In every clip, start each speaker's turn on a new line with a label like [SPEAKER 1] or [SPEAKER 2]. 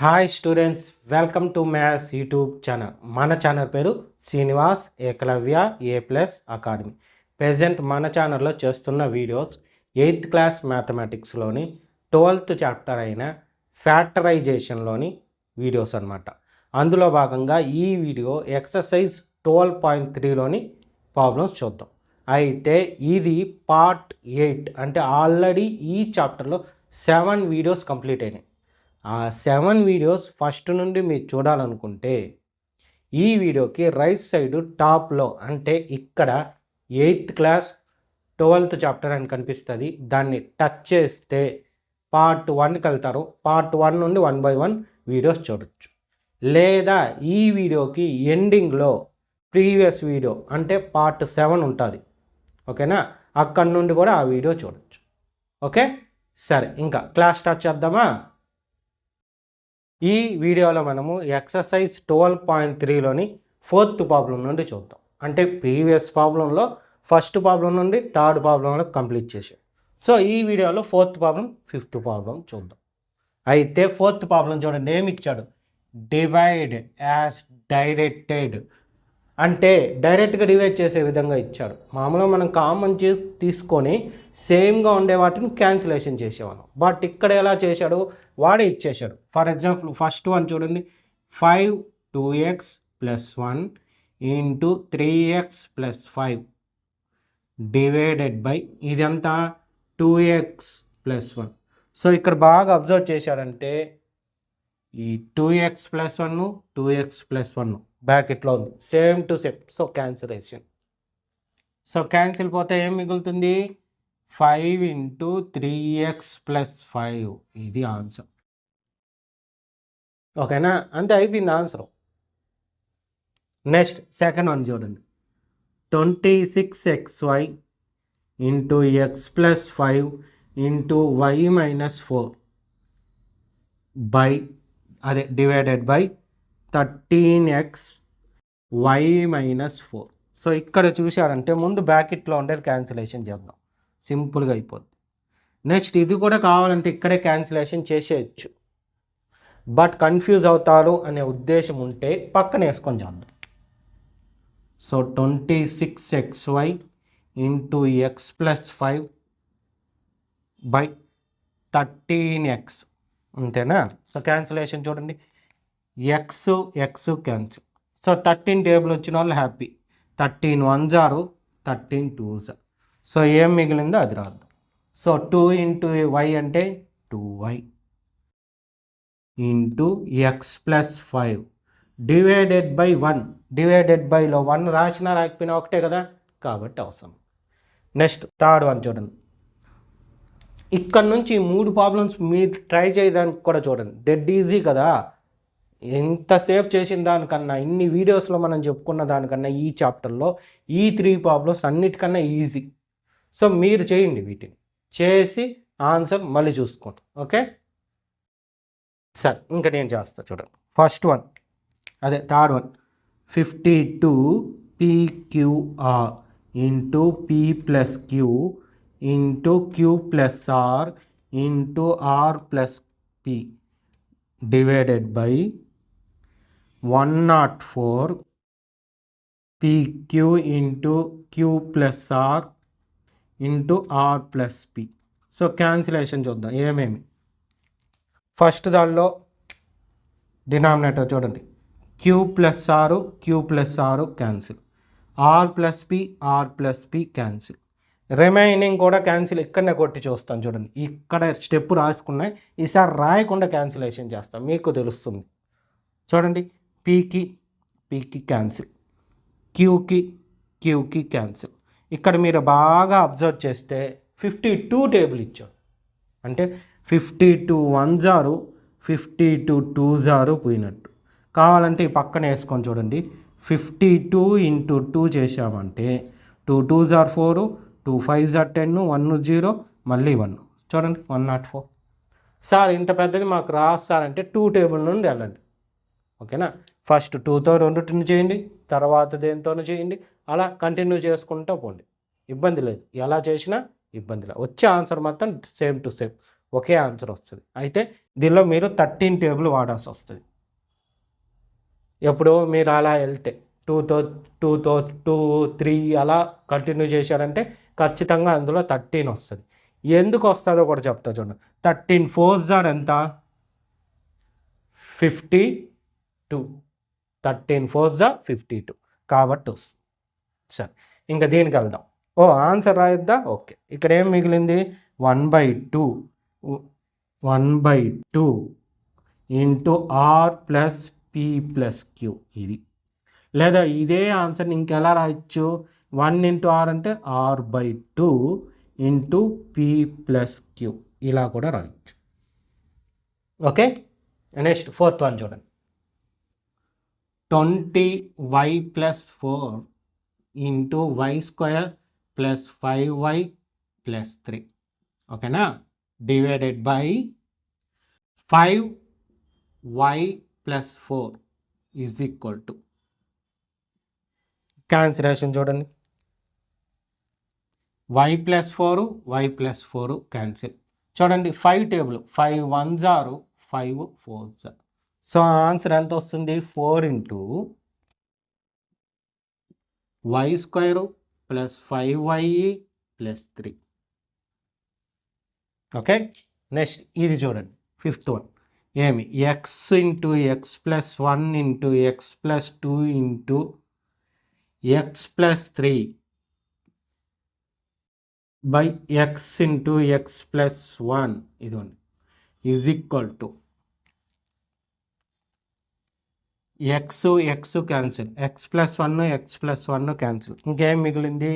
[SPEAKER 1] Hi students, welcome to maths YouTube channel. మన channel పేరు Srinivas Ekalavya A+ academy. Present మన ఛానల్లో చేస్తున్న videos 8th class మ్యాథమెటిక్స్లోని 12th chapter అయిన ఫ్యాక్టరైజేషన్లోని వీడియోస్ అన్నమాట. అందులో భాగంగా ఈ వీడియో ఎక్సర్సైజ్ 12.3లోని ప్రాబ్లమ్స్ చూద్దాం. అయితే ఇది పార్ట్ 8, అంటే ఆల్రెడీ ఈ చాప్టర్లో 7 వీడియోస్ కంప్లీట్ అయినాయి. ఆ 7 వీడియోస్ ఫస్ట్ నుండి మీరు చూడాలనుకుంటే ఈ వీడియోకి రైట్ సైడ్ టాప్లో, అంటే ఇక్కడ 8th క్లాస్ 12th చాప్టర్ అని కనిపిస్తుంది. దాన్ని టచ్ చేస్తే పార్ట్ 1కి వెళ్తారు. పార్ట్ 1 నుండి 1 by 1 వీడియోస్ చూడొచ్చు. లేదా ఈ వీడియోకి ఎండింగ్లో ప్రీవియస్ వీడియో అంటే పార్ట్ 7 ఉంటుంది. ఓకేనా? అక్కడి నుండి కూడా ఆ వీడియో చూడొచ్చు. ఓకే, సరే, ఇంకా క్లాస్ స్టార్ట్ చేద్దామా? ఈ వీడియోలో మనము ఎక్సర్సైజ్ 12.3లోని 4th ప్రాబ్లం నుండి చూద్దాం. అంటే ప్రీవియస్ ప్రాబ్లంలో ఫస్ట్ ప్రాబ్లం నుండి 3rd ప్రాబ్లంలో కంప్లీట్ చేసాం. సో ఈ వీడియోలో 4th ప్రాబ్లం 5th ప్రాబ్లం చూద్దాం. అయితే 4th ప్రాబ్లం చూడండి, ఏమి ఇచ్చాడు? డివైడ్ యాజ్ డైరెక్టెడ్, అంటే డైరెక్ట్గా డివైడ్ చేసే విధంగా ఇచ్చాడు. మామూలుగా మనం కామన్ తీసుకొని సేమ్గా ఉండే వాటిని క్యాన్సిలేషన్ చేసేవాళ్ళం. బట్ ఇక్కడ ఎలా చేశాడు? వాడే ఇచ్చేశాడు. ఫర్ ఎగ్జాంపుల్ ఫస్ట్ వన్ చూడండి, 5 2x + 1 × 3x + 5 డివైడెడ్ బై ఇదంతా 2x + 1. సో ఇక్కడ బాగా అబ్జర్వ్ చేశాడంటే ఈ 2x + 1 2x + 1 బ్రాకెట్లో ఉంది, same to same. So cancellation. So cancel పోతే ఏం మిగులుతుంది? 5 × 3x + 5. ఇది ఆన్సర్. ఓకేనా? అంతే, అయిపోయింది ఆన్సర్. నెక్స్ట్ సెకండ్ వన్ చూడండి, 26xy × x + 5 × y - 4 బై అదే divided by 13x y - 4. So ఇక్కడ చూశారంటే ముందు బ్రాకెట్లో ఉండేది క్యాన్సిలేషన్ చేద్దాం, సింపుల్గా అయిపోద్ది. నెక్స్ట్ ఇది కూడా కావాలంటే ఇక్కడే క్యాన్సిలేషన్ చేసేయచ్చు. బట్ కన్ఫ్యూజ్ అవుతారు అనే ఉద్దేశం ఉంటే పక్కన వేసుకొని చేద్దాం. So 26xy × x + 5 by 13x, అంతేనా? సో క్యాన్సిలేషన్ చూడండి, x క్యాన్సిల్. సో 13 టేబుల్ వచ్చిన వాళ్ళు happy. 13 1s are 13 2s. So ఏం మిగిలిందో అది రాద్దాం. సో 2 × y అంటే 2y × x + 5 divided by 1. Divided బైలో 1 రాసినా రాకపోయినా ఒకటే కదా, కాబట్టి అవసరం. నెక్స్ట్ థర్డ్ వన్ చూడండి, ఇక్కడ నుంచి 3 ప్రాబ్లమ్స్ మీరు ట్రై చేయడానికి కూడా చూడండి. డెడ్ ఈజీ కదా. ఎంతసేపు చేసిన దానికన్నా, ఇన్ని వీడియోస్లో మనం చెప్పుకున్న దానికన్నా ఈ చాప్టర్లో ఈ 3 ప్రాబ్లమ్స్ అన్నిటికన్నా ఈజీ. సో మీరు చేయండి, వీటిని చేసి ఆన్సర్ మళ్ళీ చూసుకోండి. ఓకే, సరే, ఇంకా నేను చేస్తా చూడండి. ఫస్ట్ వన్, అదే third one, 52 PQR × P + Q × Q + R × R + P divided by 104 PQ × Q + R × R + P. So cancellation చూద్దాం ఏమేమి. ఫస్ట్ దానిలో డినామినేటర్ చూడండి, Q + R Q + R cancel, R + P cancel. Remaining కూడా cancel ఇక్కడనే కొట్టి చూస్తాను చూడండి. ఇక్కడ స్టెప్ రాసుకున్నాయి, ఈసారి రాయకుండా క్యాన్సిలేషన్ చేస్తాం, మీకు తెలుస్తుంది. చూడండి, పీకి క్యాన్సిల్, క్యూకి క్యాన్సిల్. ఇక్కడ మీరు బాగా అబ్జర్వ్ చేస్తే 52 టేబుల్ ఇచ్చాడు. అంటే 52 1s are 52 2s are పోయినట్టు. కావాలంటే ఈ పక్కన వేసుకొని చూడండి, 52 × 2 చేసామంటే 2 2s are 4, 2 5s are 10, 1 0, మళ్ళీ 1. చూడండి 104. సార్ ఇంత పెద్దది మాకు రాస్తారంటే 2 టేబుల్ నుండి వెళ్ళండి. ఓకేనా? ఫస్ట్ 2తో రెండింటిని చేయండి, తర్వాత దేనితోనూ చేయండి, అలా కంటిన్యూ చేసుకుంటూ పోండి. ఇబ్బంది లేదు, ఎలా చేసినా ఇబ్బంది లేదు. వచ్చే ఆన్సర్ మాత్రం same to same. Okay answer వస్తుంది. అయితే దీనిలో మీరు 13 టేబుల్ వాడాల్సి వస్తుంది. ఎప్పుడు మీరు అలా వెళ్తే 2తో 2తో 2 3 అలా కంటిన్యూ చేశారంటే ఖచ్చితంగా అందులో 13 వస్తుంది. ఎందుకు వస్తుందో కూడా చెప్తా చూడండి. 13 4s ఆర్ ఎంత? 52. 13 4s ఆర్ 52 కాబట్టి వస్తుంది. సరే, ఇంకా దీనికి వెళ్దాం. ఆన్సర్ రాయొద్దా? ఓకే, ఇక్కడ ఏం మిగిలింది? 1/2 into r plus p plus q. ఇది లేదా ఇదే ఆన్సర్ని ఇంకెలా రాయొచ్చు? 1 ఇంటూ ఆర్ అంటే r/2 into P plus queue, ఇలా కూడా రాయొచ్చు. ఓకే, నెక్స్ట్ 4th వన్ చూడండి. 20y plus 4 into y square plus 5y plus 3, ఓకేనా, divided by 5y plus 4 is equal to cancellation చూడండి. y plus 4 y plus 4 cancel. చూడండి 5 table, 5 1s are 5 4s. So answer ఎంత వస్తుంది? 4 into y square plus 5y plus 3. Okay, next ఇది చూడండి 5th one. ఏమి? x into x plus 1 into x plus 2 into x plus 3 by x into x plus 1 ఇదిగోండి is equal to x x cancel, x plus 1 x plus 1 cancel. ఇంకేం మిగిలింది?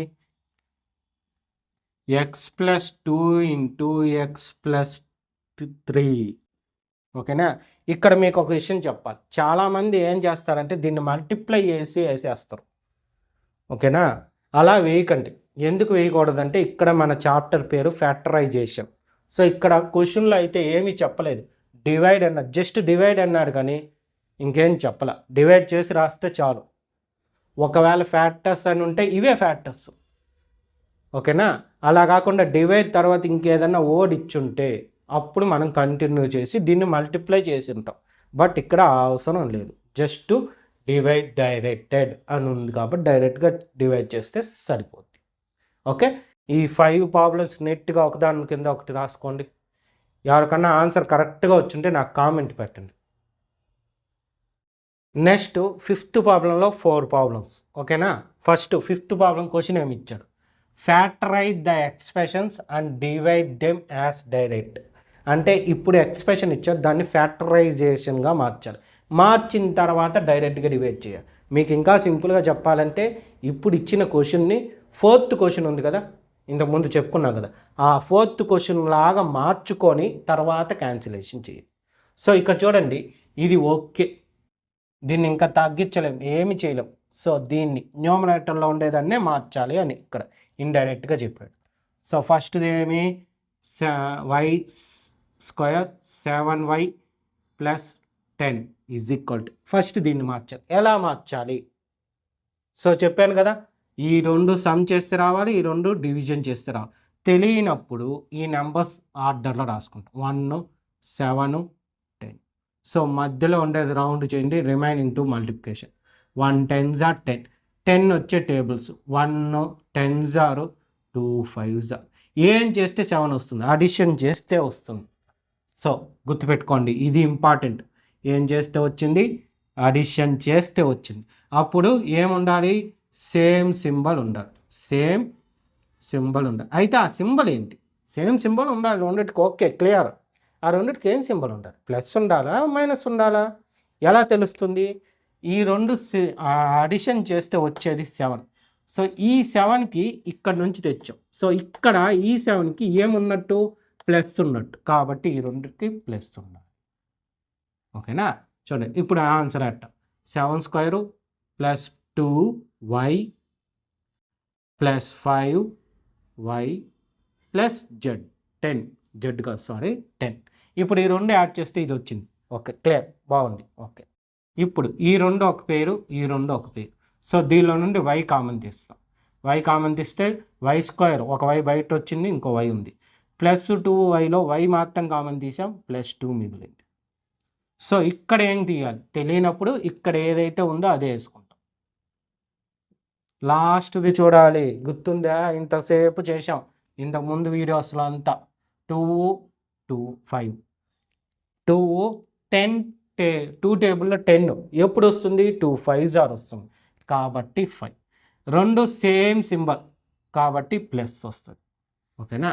[SPEAKER 1] X plus 2 into x plus 3. ఓకేనా, ఇక్కడ మీకు ఒక విషయం చెప్పాలి. చాలామంది ఏం చేస్తారంటే దీన్ని మల్టిప్లై చేసి వేసేస్తారు. ఓకేనా, అలా వేయకండి. ఎందుకు వేయకూడదంటే ఇక్కడ మన చాప్టర్ పేరు ఫ్యాక్టరైజేషన్. సో ఇక్కడ క్వశ్చన్లో అయితే ఏమీ చెప్పలేదు. డివైడ్ అన్నాడు, జస్ట్ డివైడ్ అన్నాడు కానీ ఇంకేం చెప్పాల. డివైడ్ చేసి రాస్తే చాలు. ఒకవేళ ఫ్యాక్టర్స్ అని ఉంటే ఇవే ఫ్యాక్టర్స్. ఓకేనా, అలా కాకుండా డివైడ్ తర్వాత ఇంకేదన్నా ఓడ్ ఇచ్చుంటే అప్పుడు మనం కంటిన్యూ చేసి దీన్ని మల్టిప్లై చేసి ఉంటాం. బట్ ఇక్కడ అవసరం లేదు. జస్ట్ డివైడ్ డైరెక్టెడ్ అని ఉంది కాబట్టి డైరెక్ట్గా డివైడ్ చేస్తే సరిపోద్ది. ఓకే, ఈ 5 ప్రాబ్లమ్స్ నెట్గా ఒకదాని కింద ఒకటి రాసుకోండి. ఎవరికన్నా ఆన్సర్ కరెక్ట్గా వచ్చుంటే నాకు కామెంట్ పెట్టండి. నెక్స్ట్ 5th ప్రాబ్లంలో 4 ప్రాబ్లమ్స్. ఓకేనా, ఫస్ట్ 5th ప్రాబ్లం క్వశ్చన్ ఏమి ఇచ్చాడు? Factorise the expressions and divide them as direct. అంటే ఇప్పుడు ఎక్స్ప్రెషన్ ఇచ్చారు, దాన్ని ఫ్యాక్టరైజేషన్గా మార్చాలి. మార్చిన తర్వాత డైరెక్ట్గా డివైడ్ చేయాలి. మీకు ఇంకా సింపుల్గా చెప్పాలంటే ఇప్పుడు ఇచ్చిన క్వశ్చన్ని 4th క్వశ్చన్ ఉంది కదా, ఇంతకుముందు చెప్పుకున్నాం కదా, ఆ 4th క్వశ్చన్ లాగా మార్చుకొని తర్వాత క్యాన్సిలేషన్ చేయాలి. సో ఇక్కడ చూడండి, ఇది ఓకే, దీన్ని ఇంకా తగ్గించలేం, ఏమి చేయలేం. సో దీన్ని న్యూమరేటర్లో ఉండేదాన్నే మార్చాలి అని ఇక్కడ ఇండైరెక్ట్గా చెప్పాడు. సో ఫస్ట్ది ఏమి? Y square 7y plus 10 is equal to, first దీన్ని మార్చాలి. ఎలా మార్చాలి? సో చెప్పాను కదా, ఈ 2 సమ్ చేస్తే రావాలి, ఈ 2 డివిజన్ చేస్తే రావాలి. తెలియనప్పుడు ఈ నెంబర్స్ ఆర్డర్లో రాసుకుంటాం. 1 7 10. సో మధ్యలో ఉండేది రౌండ్ చేయండి, రిమైనింగ్ 2 మల్టిప్లికేషన్. 1 10s are 10. 10 వచ్చే tables 1 10s are 2 5s are. ఏం చేస్తే 7 వస్తుంది? అడిషన్ చేస్తే వస్తుంది. సో గుర్తుపెట్టుకోండి, ఇది ఇంపార్టెంట్. ఏం చేస్తే వచ్చింది? అడిషన్ చేస్తే వచ్చింది. అప్పుడు ఏముండాలి? సేమ్ సింబల్ ఉండాలి. సేమ్ సింబల్ ఉండాలి. అయితే ఆ సింబల్ ఏంటి? సేమ్ సింబల్ ఉండాలి రెండింటికి. Okay, clear. ఆ రెండింటికి ఏం సింబల్ ఉండాలి? ప్లస్ ఉండాలా మైనస్ ఉండాలా? ఎలా తెలుస్తుంది? ఈ 2 అడిషన్ చేస్తే వచ్చేది 7. సో ఈ 7కి ఇక్కడ నుంచి తెచ్చాం. సో ఇక్కడ ఈ 7కి ఏమున్నట్టు? ప్లస్ ఉన్నట్టు. కాబట్టి ఈ 2కి ప్లస్ ఉండాలి. ఓకేనా, చూడండి ఇప్పుడు ఆన్సర్ అట్ట 7 square plus 2y plus 5y plus Z 10. Z కాదు, సారీ 10. ఇప్పుడు ఈ 2 యాడ్ చేస్తే ఇది వచ్చింది. ఓకే, క్లియర్, బాగుంది. ఓకే, ఇప్పుడు ఈ 2 ఒక పేరు, ఈ 2 ఒక పేరు. సో దీనిలో నుండి y కామన్ తీస్తాం. y కామన్ తీస్తే y స్క్వేర్, ఒక y బయట వచ్చింది, ఇంకో y ఉంది. ప్లస్ 2yలో y మాత్రం కామన్ తీసాం, +2 మిగిలింది. సో ఇక్కడ ఏం తీయాలి తెలియనప్పుడు ఇక్కడ ఏదైతే ఉందో అదే వేసుకుంటాం. లాస్ట్ది చూడాలి, గుర్తుందా? ఇంతసేపు చేసాం ఇంతకుముందు వీడియోస్లో అంతా. 2 2 5 2 10 2 టేబుల్లో 10 ఎప్పుడు వస్తుంది? 2 5s వస్తుంది కాబట్టి 5. రెండు సేమ్ సింబల్ కాబట్టి ప్లస్ వస్తుంది. ఓకేనా?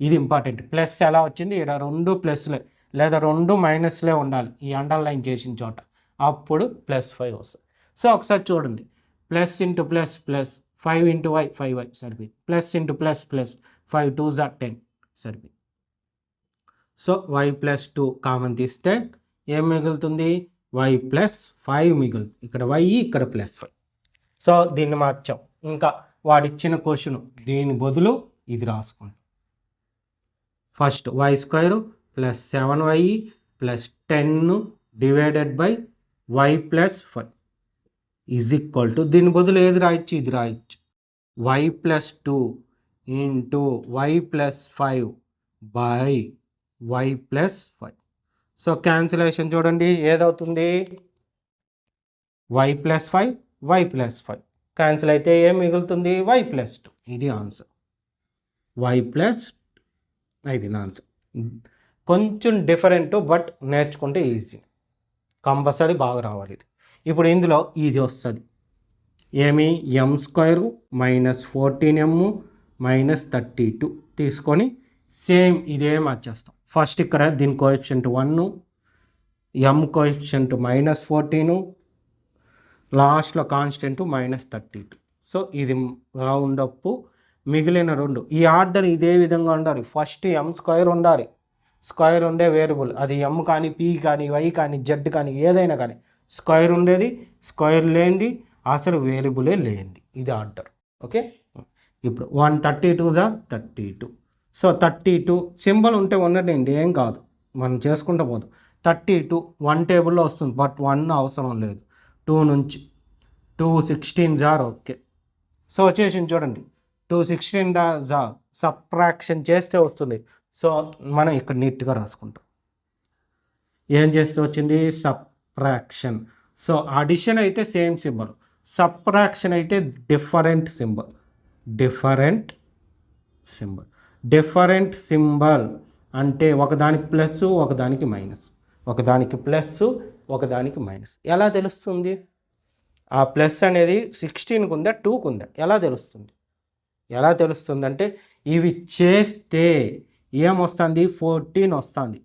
[SPEAKER 1] ఇది ఇంపార్టెంట్. ప్లస్ ఎలా వచ్చింది? ఇక్కడ 2 ప్లస్లే లేదా 2 మైనస్లే ఉండాలి ఈ అండర్లైన్ చేసిన చోట, అప్పుడు +5 వస్తుంది. సో ఒకసారి చూడండి, plus into plus plus 5 into y 5y సరిపోయింది, plus into plus plus 5 2s 10 సరిపోయింది. సో y +2 కామన్ తీస్తే ఏం మిగులుతుంది? y +5 మిగులుతుంది. ఇక్కడ y, ఇక్కడ +5. సో దీన్ని మార్చాం. ఇంకా వాడిచ్చిన క్వశ్చన్ దీని బదులు ఇది రాసుకుంటాం. First y² + 7y + 10 divided by y +5 is equal to, దీని బదులు ఏది రాయొచ్చు? ఇది రాయొచ్చు. y +2 into y +5 by y +5. So cancellation చూడండి ఏదవుతుంది? y +5 y +5 క్యాన్సిల్ అయితే ఏం మిగులుతుంది? y +2. ఇది ఆన్సర్. y +2 ఇది ఆన్సర్. కొంచెం డిఫరెంట్, బట్ నేర్చుకుంటే ఈజీ, కంపల్సరీ బాగా రావాలి ఇది. ఇప్పుడు ఇందులో ఇది వస్తుంది ఏమి? m² - 14m - 32 తీసుకొని సేమ్ ఇదే మార్చేస్తాం. ఫస్ట్ ఇక్కడ దీని కోఎఫిషియంట్ 1, m కోఎఫిషియంట్ -14, లాస్ట్లో కాన్స్టెంట్ -32. సో ఇది రౌండ్ అప్. మిగిలిన 2 ఈ ఆర్డర్ ఇదే విధంగా ఉండాలి. ఫస్ట్ m² ఉండాలి, స్క్వేర్ ఉండే వేరియబుల్ అది m కానీ p కానీ y కానీ z కానీ ఏదైనా కానీ స్క్వేర్ ఉండేది, స్క్వేర్ లేనిది, అసలు వేరియబులే లేనిది. ఇది ఆర్డర్. ఓకే, ఇప్పుడు 132s 32. సో 32 సింబల్ ఉంటే ఉండదండి, ఏం కాదు, మనం చేసుకుంటూ పోదు. 32 1 టేబుల్లో వస్తుంది, బట్ 1 అవసరం లేదు. 2 నుంచి 2 16s ఓకే. సో వచ్చేసింది చూడండి, 2 16s సబ్ట్రాక్షన్ చేస్తే వస్తుంది. సో మనం ఇక్కడ నీట్గా రాసుకుంటాం. ఏం చేస్తే వచ్చింది? సబ్ట్రాక్షన్. సో అడిషన్ అయితే సేమ్ సింబల్, సబ్ట్రాక్షన్ అయితే డిఫరెంట్ సింబల్. డిఫరెంట్ సింబల్ అంటే ఒకదానికి ప్లస్ ఒకదానికి మైనస్, ఒకదానికి ప్లస్ ఒకదానికి మైనస్. ఎలా తెలుస్తుంది? ఆ ప్లస్ అనేది 16కు ఉందా 2కు ఉందా ఎలా తెలుస్తుంది? ఎలా తెలుస్తుందంటే ఇవి చేస్తే ఏమొస్తుంది? 14 వస్తుంది.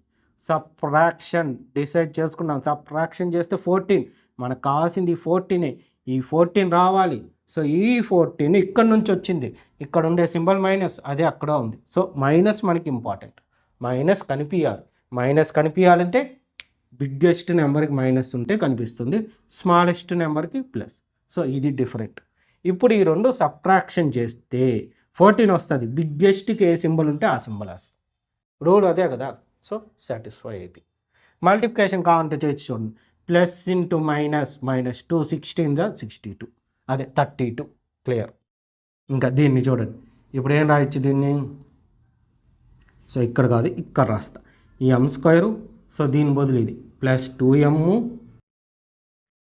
[SPEAKER 1] సబ్ట్రాక్షన్ డిసైడ్ చేసుకున్నాం, సబ్ట్రాక్షన్ చేస్తే 14, మనకు కావాల్సింది 14. ఈ 14 రావాలి. సో ఈ 14 ఇక్కడ నుంచి వచ్చింది, ఇక్కడ ఉండే సింబల్ మైనస్, అదే అక్కడ ఉంది. సో మైనస్ మనకి ఇంపార్టెంట్, మైనస్ కనిపించాలి. మైనస్ కనిపించాలంటే బిగ్గెస్ట్ నెంబర్కి మైనస్ ఉంటే కనిపిస్తుంది, స్మాలెస్ట్ నెంబర్కి ప్లస్. సో ఇది డిఫరెంట్. ఇప్పుడు ఈ 2 సబ్ట్రాక్షన్ చేస్తే 14 వస్తుంది. బిగ్గెస్ట్కి ఏ సింబల్ ఉంటే ఆ సింబల్ వస్తుంది. రూల్ అదే కదా. సో సాటిస్ఫై అయిపోయి. మల్టిప్లికేషన్ కావాలంటే చేసి చూడండి, ప్లస్ ఇంటూ మైనస్ -2 16s 62, అదే 32. క్లియర్. ఇంకా దీన్ని చూడండి, ఇప్పుడు ఏం రాయొచ్చు దీన్ని? సో ఇక్కడ కాదు, ఇక్కడ రాస్తా. ఈ m², సో దీని బదులు ఇది +2m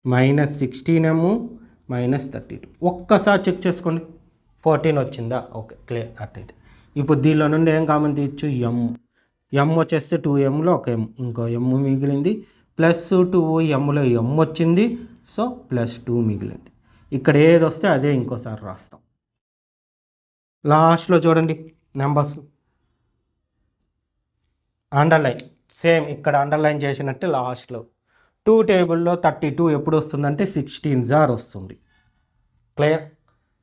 [SPEAKER 1] -16m -32. ఒక్కసారి చెక్ చేసుకోండి, 14 వచ్చిందా? Okay, clear. అట్టయితే ఇప్పుడు దీనిలో నుండి ఏం కామన్ తీయచ్చు? m వచ్చేస్తే 2mలో ఒక m, ఇంకో m మిగిలింది, +2mలో m వచ్చింది, సో +2 మిగిలింది. ఇక్కడ ఏది వస్తే అదే ఇంకోసారి రాస్తాం. లాస్ట్లో చూడండి నెంబర్స్ అండర్లైన్, సేమ్ ఇక్కడ అండర్లైన్ చేసినట్టే లాస్ట్లో 2 టేబుల్లో 32 ఎప్పుడు వస్తుందంటే 16s వస్తుంది. క్లియర్.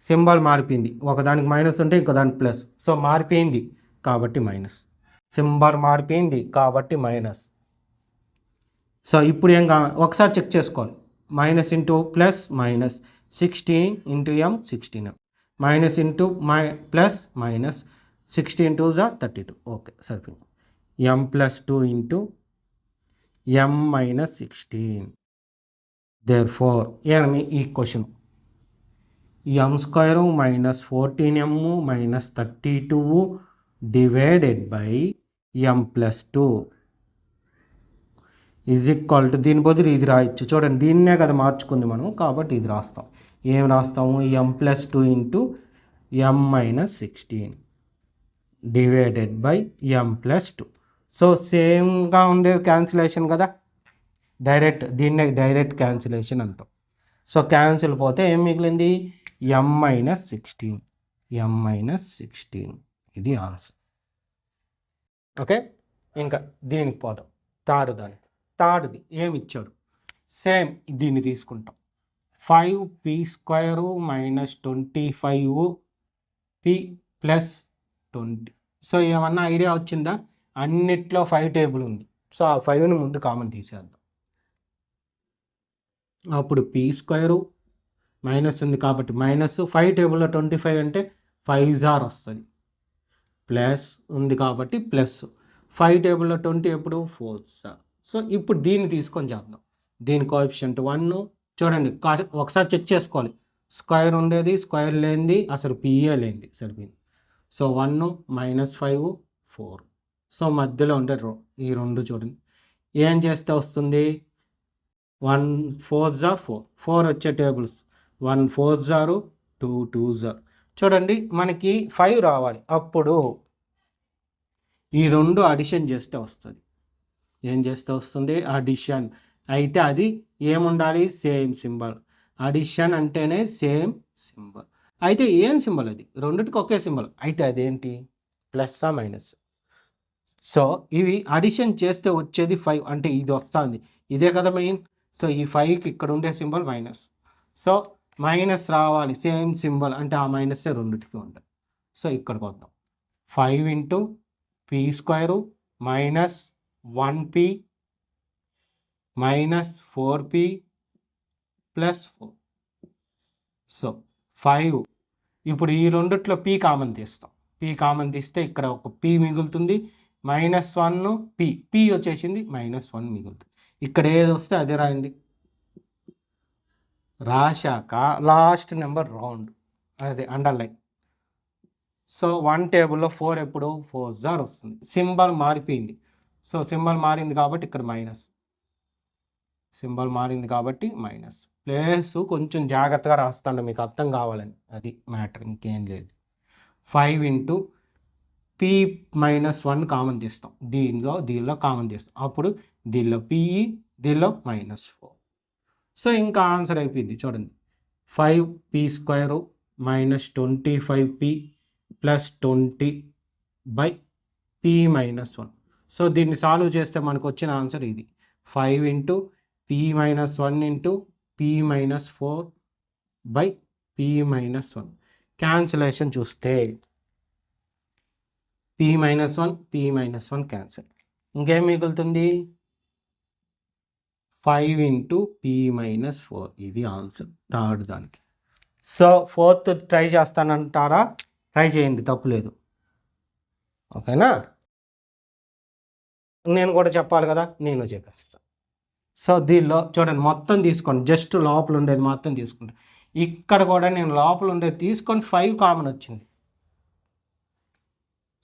[SPEAKER 1] సింబల్ మారిపోయింది, ఒకదానికి మైనస్ ఉంటే ఇంకో దానికి ప్లస్. సో మారిపోయింది కాబట్టి మైనస్, సింబల్ మారిపోయింది కాబట్టి మైనస్. సో ఇప్పుడు ఏం ఒకసారి చెక్ చేసుకోవాలి, minus into plus minus 16 into m 16m minus into plus minus 16 2s 32. Okay సరిపోయింది. m +2 into m - 16. therefore ఏమి ఈ question m² - 14m - 32 divided by m+2 is equal to, దీని బదులు ఇది రాయొచ్చు. చూడండి, దీన్నే కదా మార్చుకుంది మనం, కాబట్టి ఇది రాస్తాం. ఏం రాస్తాము? m+2 into m-16 divided by m+2. So సేమ్గా ఉండే క్యాన్సిలేషన్ కదా, దీన్నే డైరెక్ట్ క్యాన్సిలేషన్ అంటాం. సో క్యాన్సిల్ పోతే ఏం మిగిలింది? m-16. ఇది ఆన్సర్. ఓకే, ఇంకా దీనికి పోదాం. థర్డ్ది ఏమి ఇచ్చాడు? సేమ్ దీన్ని తీసుకుంటాం. 5p² - 25p + 20. సో ఏమన్నా ఐడియా వచ్చిందా? అన్నిట్లో 5 టేబుల్ ఉంది. సో ఆ 5ని ముందు కామన్ తీసేద్దాం. అప్పుడు p² మైనస్ ఉంది కాబట్టి మైనస్, 5 టేబుల్లో 25 అంటే 5 వస్తుంది, ప్లస్ ఉంది కాబట్టి ప్లస్, 5 టేబుల్లో 20 ఎప్పుడు 4. సో ఇప్పుడు దీన్ని తీసుకొని చేద్దాం. దీని కోఎఫిషియంట్ 1. చూడండి, ఒకసారి చెక్ చేసుకోవాలి. స్క్వేర్ ఉండేది, స్క్వేర్ లేనిది, అసలు పిఏ లేనిది సరిపోయింది. సో 1 - 5 4. సో మధ్యలో ఉండే ఈ రెండు చూడండి, ఏం చేస్తే వస్తుంది? 1 4 4, 4 వచ్చే టేబుల్స్ 1 4 2 2. చూడండి, మనకి 5 రావాలి. అప్పుడు ఈ రెండు అడిషన్ చేస్తే వస్తుంది. ఏం చేస్తే వస్తుంది? అడిషన్. అయితే అది ఏముండాలి? Same symbol. అడిషన్ అంటేనే సేమ్ సింబల్. అయితే ఏం సింబల్ అది? రెండిటికి ఒకే సింబల్. అయితే అదేంటి? ప్లస్సా మైనస్? సో ఇవి అడిషన్ చేస్తే వచ్చేది 5, అంటే ఇది వస్తుంది, ఇదే కదా మెయిన్. సో ఈ 5కి ఇక్కడ ఉండే సింబల్ మైనస్. సో మైనస్ రావాలి, సేమ్ సింబల్ అంటే ఆ మైనస్సే రెండిటికి ఉంటుంది. సో ఇక్కడికి వద్దాం. 5 into p² minus 1p minus 4p plus 4. So 5. ఇప్పుడు ఈ రెండిట్లో p కామన్ తీస్తాం. p కామన్ తీస్తే ఇక్కడ ఒక p మిగులుతుంది, -1 p వచ్చేసింది, -1 మిగులుతుంది. ఇక్కడ ఏది వస్తే అదే రాయండి. రాశాక లాస్ట్ నెంబర్ రౌండ్, అదే అండర్లైన్. సో 1 టేబుల్లో 4 ఎప్పుడు 4 వస్తుంది. సింబల్ మారిపోయింది. సో సింబల్ మారింది కాబట్టి ఇక్కడ మైనస్, సింబల్ మారింది కాబట్టి మైనస్. ప్లేస్ కొంచెం జాగ్రత్తగా రాస్తాను, మీకు అర్థం కావాలని, అది మ్యాటర్, ఇంకేం లేదు. 5 ఇంటూ p-1 కామన్ తీస్తాం. దీనిలో కామన్ తీస్తాం. అప్పుడు దీనిలో p, దీనిలో -4. సో ఇంకా ఆన్సర్ అయిపోయింది. చూడండి, 5p² - 25p + 20 by p-1. So దీన్ని సాల్వ్ చేస్తే మనకు వచ్చిన ఆన్సర్ ఇది. 5 into p-1 into p-4 by p-1. Cancellation చూస్తే p-1 క్యాన్సిల్. ఇంకేం మిగులుతుంది? 5 ఇంటూ p-4. ఇది ఆన్సర్ థర్డ్ దానికి. సో ఫోర్త్ ట్రై చేస్తానంటారా? ట్రై చేయండి, తప్పులేదు. ఓకేనా? నేను కూడా చెప్పాలి కదా, నేను చెప్పేస్తాను. సో దీనిలో చూడండి, మొత్తం తీసుకోండి, జస్ట్ లోపల ఉండేది మొత్తం తీసుకుంటా. ఇక్కడ కూడా నేను లోపల ఉండేది తీసుకొని 5 కామన్ వచ్చింది.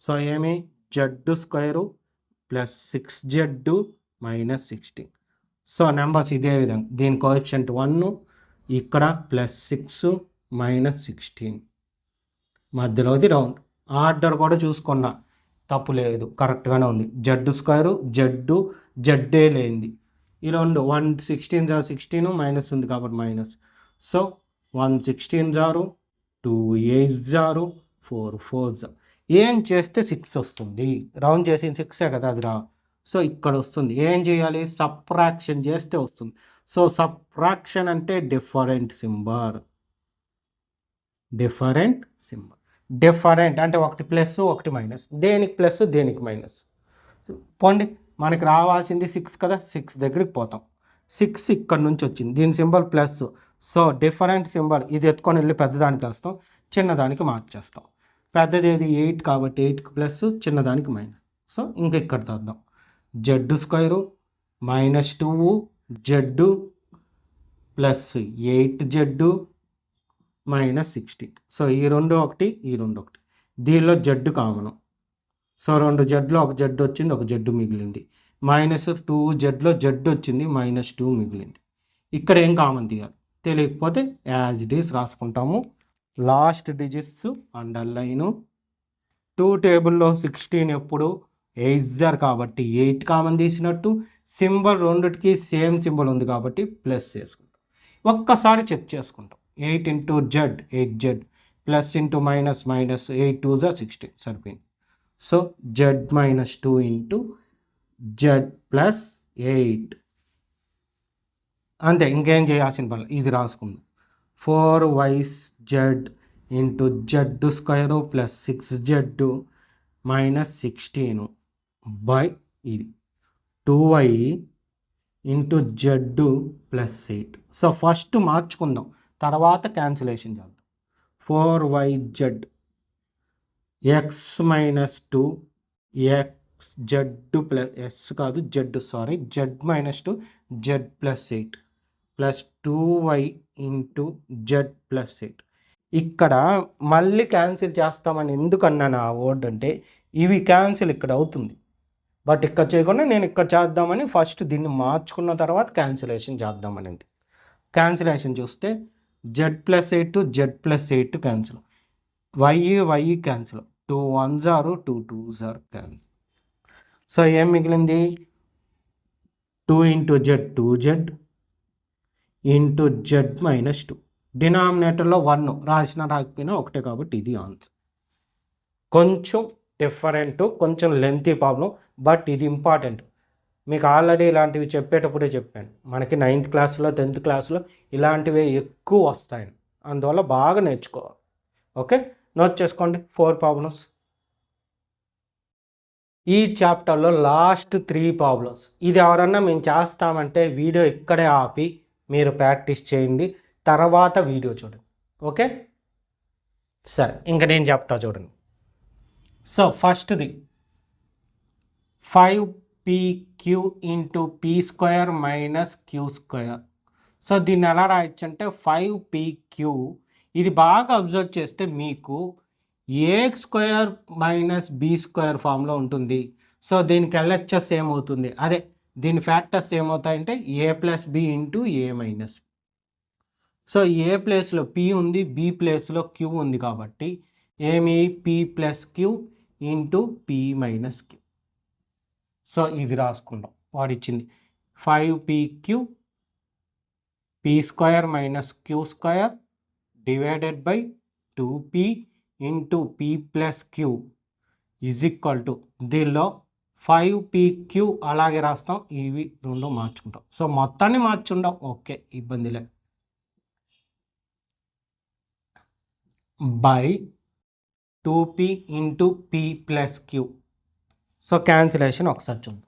[SPEAKER 1] సో ఏమి? z² + 6z - 16. సో నెంబర్స్ ఇదే విధంగా, దీని కోఎఫిషియంట్ 1, ఇక్కడ +6 - 16, మధ్యలోది రౌండ్. ఆర్డర్ కూడా చూసుకున్నా తప్పు లేదు, కరెక్ట్గానే ఉంది. z², z లేనిది ఈ రెండు, 1 16 16 మైనస్ ఉంది కాబట్టి మైనస్. సో 1 16 2 8 4 4. ఏం చేస్తే 6 వస్తుంది? రౌండ్ చేసి 6 కదా అది రా. సో ఇక్కడ వస్తుంది. ఏం చేయాలి? సబ్ట్రాక్షన్ చేస్తే వస్తుంది. సో సబ్ట్రాక్షన్ అంటే డిఫరెంట్ సింబల్. డిఫరెంట్ అంటే ఒకటి ప్లస్ ఒకటి మైనస్. దేనికి ప్లస్ దేనికి మైనస్? పోండి, మనకి రావాల్సింది 6 కదా, 6 దగ్గరికి పోతాం. 6 ఇక్కడ నుంచి వచ్చింది, దీని symbol plus. So different symbol, ఇది ఎత్తుకొని వెళ్ళి పెద్దదానికి వేస్తాం, చిన్నదానికి మార్చేస్తాం. పెద్దది ఏది? 8 కాబట్టి 8కి ప్లస్, చిన్నదానికి మైనస్. సో ఇంకా ఇక్కడ తెద్దాం. z² -2z plus 8z -16. So ఈ రెండు ఒకటి, ఈ రెండు ఒకటి. దీనిలో z కామను, సో 2 జెడ్లో ఒక జెడ్ వచ్చింది, ఒక జెడ్ మిగిలింది. -2 జెడ్లో జెడ్ వచ్చింది, -2 మిగిలింది. ఇక్కడ ఏం కామన్ తీయాలి తెలియకపోతే యాజ్ ఇట్ ఈస్ రాసుకుంటాము. Last digits underline. 2 టేబుల్లో 16 ఎప్పుడు ఎయిజర్ కాబట్టి 8 కామన్ తీసినట్టు. సింబల్ రెండిటికి సేమ్ సింబల్ ఉంది కాబట్టి ప్లస్ చేసుకుంటాం. ఒక్కసారి చెక్ చేసుకుంటాం. 8 into Z 8z plus into minus 8 2 16 సరిపోయింది. So z-2 into z plus 8 అంతే, ఇంకేం చేయాల్సిన పని. ఇది రాసుకుందాం. 4yz into z square plus 6z minus 16 by ఇది 2y into z plus 8. So first మార్చుకుందాం, తర్వాత క్యాన్సిలేషన్ చేద్దాం. 4yz x minus 2 x z plus s కాదు z sorry z-2 z plus 8 plus 2y into z plus 8. ఇక్కడ మళ్ళీ cancel చేస్తామని ఎందుకన్నాను ఆ word అంటే ఇవి క్యాన్సిల్ ఇక్కడ అవుతుంది, బట్ ఇక్కడ చేయకుండా నేను ఇక్కడ చేద్దామని ఫస్ట్ దీన్ని మార్చుకున్న తర్వాత క్యాన్సిలేషన్ చేద్దామనేది. క్యాన్సిలేషన్ చూస్తే z+8 z+8 cancel, y cancel, 2 1s are 2 2s are cancel. So ఏం మిగిలింది 2 into Z 2z into z-2. డినామినేటర్లో 1 రాసిన రాకపోయినా ఒకటే కాబట్టి ఇది ఆన్సర్. కొంచెం డిఫరెంట్, కొంచెం లెంతీ ప్రాబ్లం, బట్ ఇది ఇంపార్టెంట్. మీకు ఆల్రెడీ ఇలాంటివి చెప్పేటప్పుడే చెప్పాను, మనకి 9th క్లాస్లో 10th క్లాస్లో ఇలాంటివే ఎక్కువ వస్తాయి, అందువల్ల బాగా నేర్చుకోవాలి. ఓకే, నోట్ చేసుకోండి 4 ప్రాబ్లమ్స్. ఈ చాప్టర్లో లాస్ట్ 3 ప్రాబ్లమ్స్. ఇది ఎవరన్నా మేము చేస్తామంటే వీడియో ఇక్కడే ఆపి మీరు ప్రాక్టీస్ చేయండి, తర్వాత వీడియో చూడండి. ఓకే సరే, ఇంకా నేను చెప్తా చూడండి. సో ఫస్ట్ది 5pq into p² minus q². So దీన్ని ఎలా రాయొచ్చు అంటే 5pq, ఇది బాగా అబ్జర్వ్ చేస్తే మీకు a² మైనస్ b² ఫామ్లో ఉంటుంది. సో దీనికి LHS ఏమవుతుంది, అదే దీని ఫ్యాక్టర్స్ ఏమవుతాయంటే a+b into a minus. So ఏ ప్లేస్లో p ఉంది, b ప్లేస్లో q ఉంది కాబట్టి ఏమి p+q into p minus q. So ఇది రాసుకుంటాం, వాడిచ్చింది 5pq p² minus q² divided by 2p into p+q is equal to, దీనిలో 5pq అలాగే రాస్తాం, ఇవి రెండు మార్చుకుంటాం. సో మొత్తాన్ని మార్చుంటాం, ఓకే ఇబ్బంది లేదు. By 2p into p+q. So cancellation ఒకసారి చూద్దాం.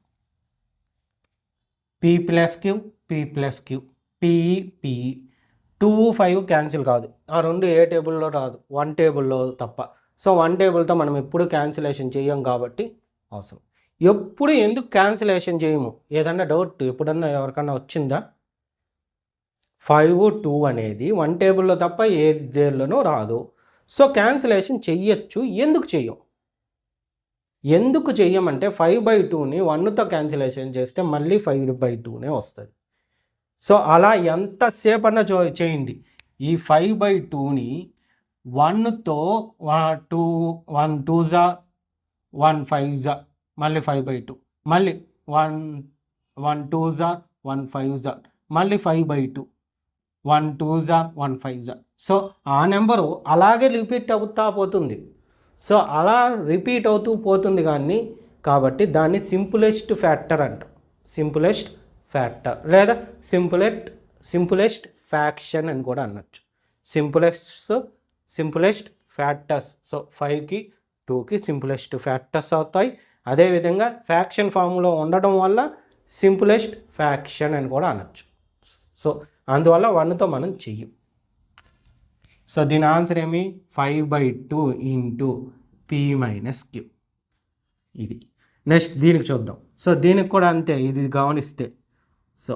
[SPEAKER 1] p+q p+q p 2 5 క్యాన్సిల్ కాదు, ఆ రెండు ఏ టేబుల్లో రాదు, 1 టేబుల్లో తప్ప. సో 1 టేబుల్తో మనం ఎప్పుడు క్యాన్సిలేషన్ చేయం కాబట్టి అవసరం. ఎప్పుడు ఎందుకు క్యాన్సిలేషన్ చేయము, ఏదన్నా డౌట్ ఎప్పుడన్నా ఎవరికన్నా వచ్చిందా? 5 2 అనేది 1 టేబుల్లో తప్ప ఏ దేనిలోనూ రాదు. సో క్యాన్సిలేషన్ చెయ్యొచ్చు, ఎందుకు చెయ్యం? ఎందుకు చెయ్యమంటే 5/2ని 1తో క్యాన్సిలేషన్ చేస్తే మళ్ళీ 5/2నే వస్తుంది. సో అలా ఎంతసేపు అన్నా చేయండి. ఈ 5/2ని 1తో 2 1 2s 1 5s మళ్ళీ 5/2, మళ్ళీ 1 1 2s 1 5s మళ్ళీ 5/2, 1 2s 1 5s. సో ఆ నెంబరు అలాగే రిపీట్ అవుతా పోతుంది. సో అలా రిపీట్ అవుతూ పోతుంది కానీ, కాబట్టి దాన్ని సింపులెస్ట్ ఫ్యాక్టర్ అంటారు. సింపులెస్ట్ ఫ్యాక్టర్ లేదా సింపులెస్ట్ ఫ్యాక్షన్ అని కూడా అనొచ్చు. Simplest factors. సో 5కి 2కి సింపులెస్ట్ ఫ్యాక్టర్స్ అవుతాయి. అదేవిధంగా ఫ్యాక్షన్ ఫామ్లో ఉండడం వల్ల సింపులెస్ట్ ఫ్యాక్షన్ అని కూడా అనొచ్చు. సో అందువల్ల 1తో మనం చెయ్యం. సో దీని ఆన్సర్ ఏమి 5/2 ఇంటూ p-q. ఇది నెక్స్ట్ దీనికి చూద్దాం. సో దీనికి కూడా అంతే, ఇది గమనిస్తే. So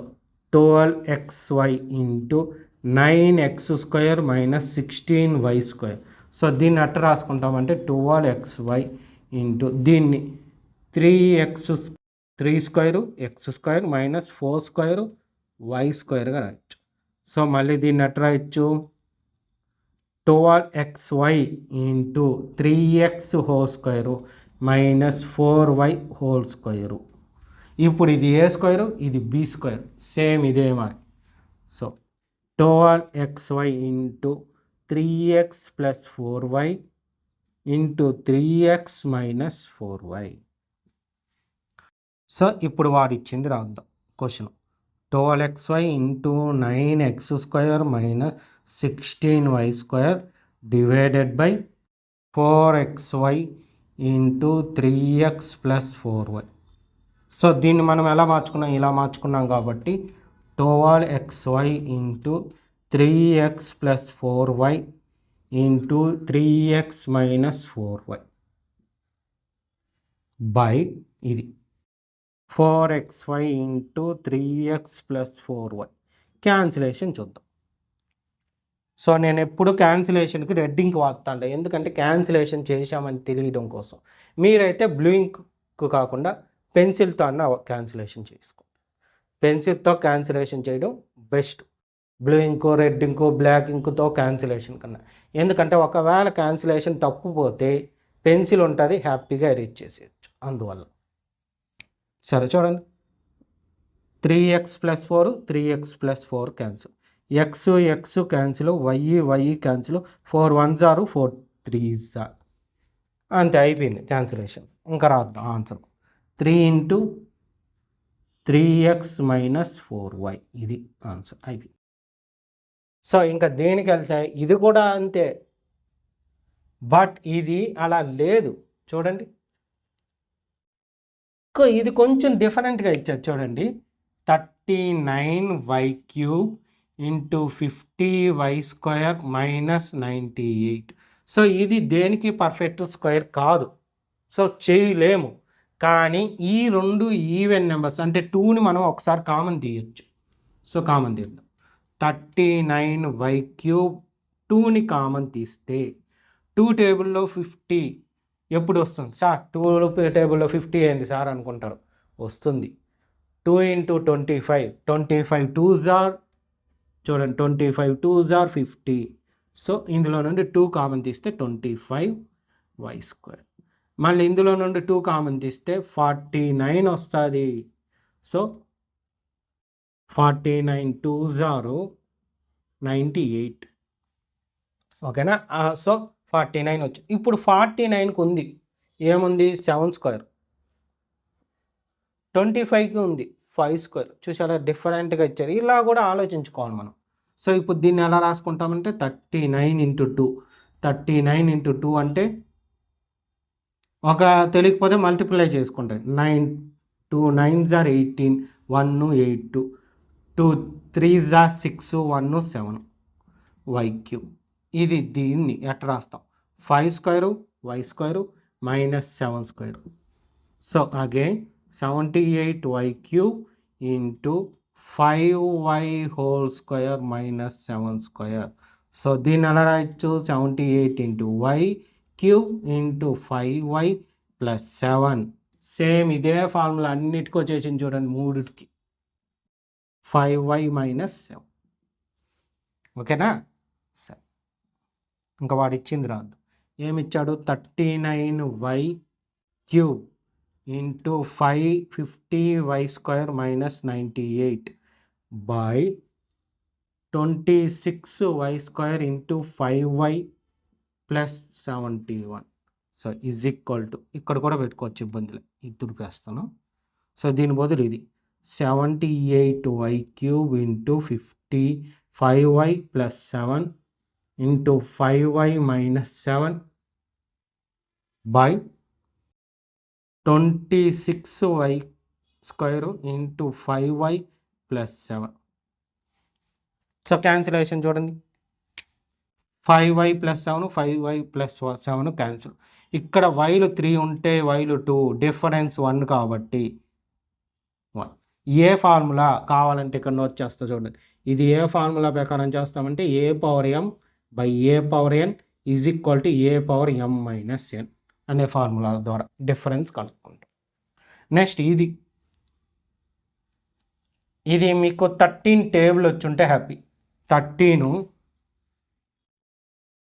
[SPEAKER 1] 12xy into 9x² minus 16y². So దీన్ని అట్ట రాసుకుంటామంటే 12xy ఇంటూ దీన్ని 3 x square minus 4 square y స్క్వేర్గా రాయొచ్చు. సో మళ్ళీ దీన్ని ఎట్లా రాయొచ్చు, 12xy into 3x whole square minus 4y whole square. ఇప్పుడు ఇది ఏ స్క్వేరు, ఇది బి స్క్వేర్, సేమ్ ఇదే మరి. So 12xy into 3x plus 4y into 3x minus 4y. So ఇప్పుడు వాడు ఇచ్చింది రాద్దాం question. 12xy into 9x square minus 16y square divided by 4xy into 3x plus 4y. So దీన్ని మనం ఎలా మార్చుకున్నాం, ఇలా మార్చుకున్నాం కాబట్టి 12xy into 3x plus 4y into 3x minus 4y by ఇది 4xy into 3x plus 4y. Cancellation చూద్దాం. So నేను ఎప్పుడు క్యాన్సిలేషన్కి రెడ్ ఇంక్ వాడతాను, ఎందుకంటే క్యాన్సిలేషన్ చేశామని తెలియడం కోసం. మీరైతే బ్లూ ఇంక్ కాకుండా పెన్సిల్తో అన్న క్యాన్సిలేషన్ చేసుకోండి. పెన్సిల్తో క్యాన్సిలేషన్ చేయడం బెస్ట్, బ్లూ ఇంకో రెడ్ ఇంకో బ్లాక్ ఇంకుతో క్యాన్సిలేషన్ కన్నా. ఎందుకంటే ఒకవేళ క్యాన్సిలేషన్ తప్పుపోతే పెన్సిల్ ఉంటుంది, హ్యాపీగా ఎరేజ్ చేసేయచ్చు. అందువల్ల సరే చూడండి, 3x plus 4 3x plus 4 cancel, x x cancel, y cancel, 4 1s 4 3s అంతే, అయిపోయింది క్యాన్సిలేషన్. ఇంకా రాద్దాం answer, 3 into 3x minus 4y, ఇది ఆన్సర్ అయిపోయింది. సో ఇంకా దేనికి వెళ్తే ఇది కూడా అంతే, బట్ ఇది అలా లేదు చూడండి. ఇది కొంచెం డిఫరెంట్గా ఇచ్చారు చూడండి, 39y³ into 50y square minus 98. So ఇది దేనికి పర్ఫెక్ట్ స్క్వేర్ కాదు, సో చేయలేము. కానీ ఈ రెండు ఈవెన్ నెంబర్స్ అంటే 2ని మనం ఒకసారి కామన్ తీయచ్చు. సో కామన్ తీద్దాం, 39y³ 2ని కామన్ తీస్తే 2 టేబుల్లో 50 ఎప్పుడు వస్తుంది సార్, 2 టేబుల్లో 50 ఏంది సార్ అనుకుంటారు, వస్తుంది. 2 ఇంటూ 25 25 2s చూడండి, 25 2s 50. సో ఇందులో నుండి 2 కామన్ తీస్తే 25y స్క్వేర్. మళ్ళీ ఇందులో నుండి 2 కామన్ తీస్తే 49 వస్తుంది. సో 49 2s 98, ఓకేనా. సో 49 వచ్చి ఇప్పుడు 49కి ఉంది ఏముంది 7 స్క్వేర్, 25కి ఉంది 5 స్క్వేర్. చూసారా డిఫరెంట్గా ఇచ్చారు, ఇలా కూడా ఆలోచించుకోవాలి మనం. సో ఇప్పుడు దీన్ని ఎలా రాసుకుంటామంటే 39 ఇంటూ 2, 39 ఇంటూ 2 అంటే ఒక తెలియకపోతే మల్టిప్లై చేసుకుంటాయి, 9 2 9s 18 1 8 2 3s 6 1 7 y³. ఇది దీన్ని ఎట్లా రాస్తాం, 5 square y square minus 7 square. So again 78y³ into 5y whole square minus 7 square. So దీన్ని ఎలా రాయొచ్చు, 78 into y³ into 5y plus 7. Same ఇదే ఫార్ములా అన్నిటికీ వచ్చేసింది చూడండి, మూడిటికి 5y మైనస్ 7, ఓకేనా. సరే ఇంకా వాడు ఇచ్చింది రాదు, ఏమిచ్చాడు 39y³ into 550y square minus 98 by 26y square into 5y plus 71. So is equal to, ఇక్కడ కూడా పెట్టుకోవచ్చు ఇబ్బందిలే, ఇది తుడిపేస్తాను. సో దీని బదులు ఇది 78y³ into 55y plus 7 into 5y minus 7 by 26y square into 5y plus 7. So cancellation చూడండి, 5y plus 7 5y plus 7 cancel. ఇక్కడ వైలు 3 ఉంటే వైలు 2, డిఫరెన్స్ 1 కాబట్టి 1. ఏ ఫార్ములా కావాలంటే ఇక్కడ నోట్ చేస్తా చూడండి, ఇది ఏ ఫార్ములా ప్రకారం చేస్తామంటే a power m by a power n is equal to a power m minus n. అనే ఫార్ములా ద్వారా డిఫరెన్స్ కనుక్కుంటాం. నెక్స్ట్ ఇది మీకు 13 టేబుల్ వచ్చుంటే హ్యాపీ. 13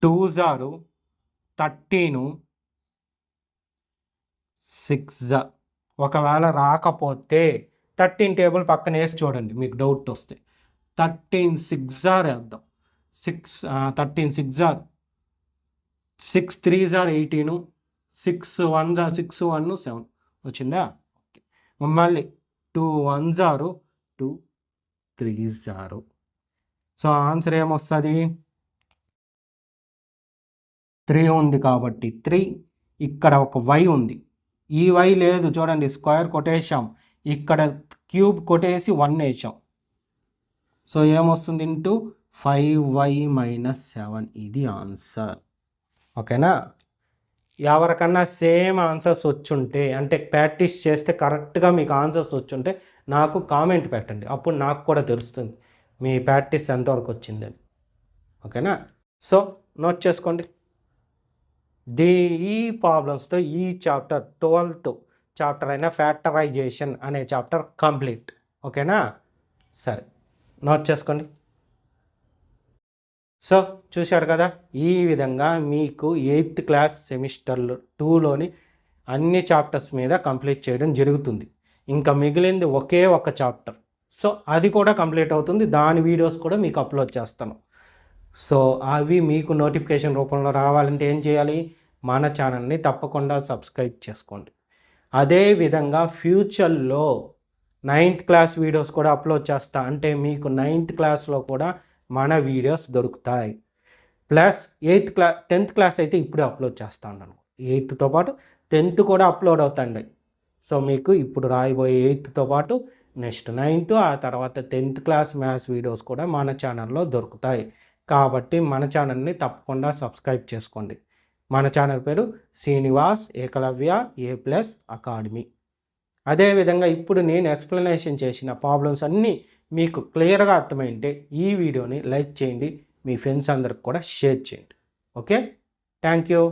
[SPEAKER 1] 2s 13 6 ఒకవేళ రాకపోతే 13 టేబుల్ పక్కన వేసి చూడండి, మీకు డౌట్ వస్తే 13 6 వేద్దాం. 13 6 6 3s 18 6 1s 6 1 7 వచ్చిందా? ఓకే. మళ్ళీ 2 1s 2 3s. సో ఆన్సర్ ఏమొస్తుంది? 3 ఉంది కాబట్టి 3. ఇక్కడ ఒక y ఉంది, ఈ y లేదు చూడండి, స్క్వేర్ కొట్టేసాం, ఇక్కడ క్యూబ్ కొట్టేసి 1 వేసాం. సో ఏమొస్తుంది? Into 5y - 7. ఇది ఆన్సర్. ఓకేనా? ఎవరికన్నా సేమ్ ఆన్సర్స్ వచ్చుంటే, అంటే ప్రాక్టీస్ చేస్తే కరెక్ట్గా మీకు ఆన్సర్స్ వచ్చుంటే నాకు కామెంట్ పెట్టండి, అప్పుడు నాకు కూడా తెలుస్తుంది మీ ప్రాక్టీస్ ఎంతవరకు వచ్చిందని. ఓకేనా? సో నోట్ చేసుకోండి. ఈ ప్రాబ్లమ్స్తో ఈ చాప్టర్ 12th చాప్టర్ అయిన ఫ్యాక్టరైజేషన్ అనే చాప్టర్ కంప్లీట్. ఓకేనా? సరే, నోట్ చేసుకోండి. సో చూశారు కదా, ఈ విధంగా మీకు 8th క్లాస్ సెమిస్టర్ 2లోని అన్ని చాప్టర్స్ మీద కంప్లీట్ చేయడం జరుగుతుంది. ఇంకా మిగిలింది ఒకే ఒక చాప్టర్. సో అది కూడా కంప్లీట్ అవుతుంది, దాని వీడియోస్ కూడా మీకు అప్లోడ్ చేస్తాను. సో అవి మీకు నోటిఫికేషన్ రూపంలో రావాలంటే ఏం చేయాలి? మన ఛానల్ని తప్పకుండా సబ్స్క్రైబ్ చేసుకోండి. అదేవిధంగా ఫ్యూచర్లో 9th క్లాస్ వీడియోస్ కూడా అప్లోడ్ చేస్తా, అంటే మీకు 9th క్లాస్లో కూడా మన వీడియోస్ దొరుకుతాయి. ప్లస్ 10th క్లాస్ అయితే ఇప్పుడే అప్లోడ్ చేస్తా ఉన్నాను. 8థ్తో పాటు 10th కూడా అప్లోడ్ అవుతాయండి. సో మీకు ఇప్పుడు రాయబోయే 8థ్తో పాటు నెక్స్ట్ 9th, ఆ తర్వాత 10th క్లాస్ మ్యాథ్స్ వీడియోస్ కూడా మన ఛానల్లో దొరుకుతాయి. కాబట్టి మన ఛానల్ని తప్పకుండా సబ్స్క్రైబ్ చేసుకోండి. మన ఛానల్ పేరు శ్రీనివాస్ ఏకలవ్య A+ అకాడమీ. అదేవిధంగా ఇప్పుడు నేను ఎక్స్ప్లెనేషన్ చేసిన ప్రాబ్లమ్స్ అన్నీ మీకు క్లియర్గా అర్థమైంటే ఈ వీడియోని లైక్ చేయండి, మీ ఫ్రెండ్స్ అందరికి కూడా షేర్ చేయండి. Okay, thank you.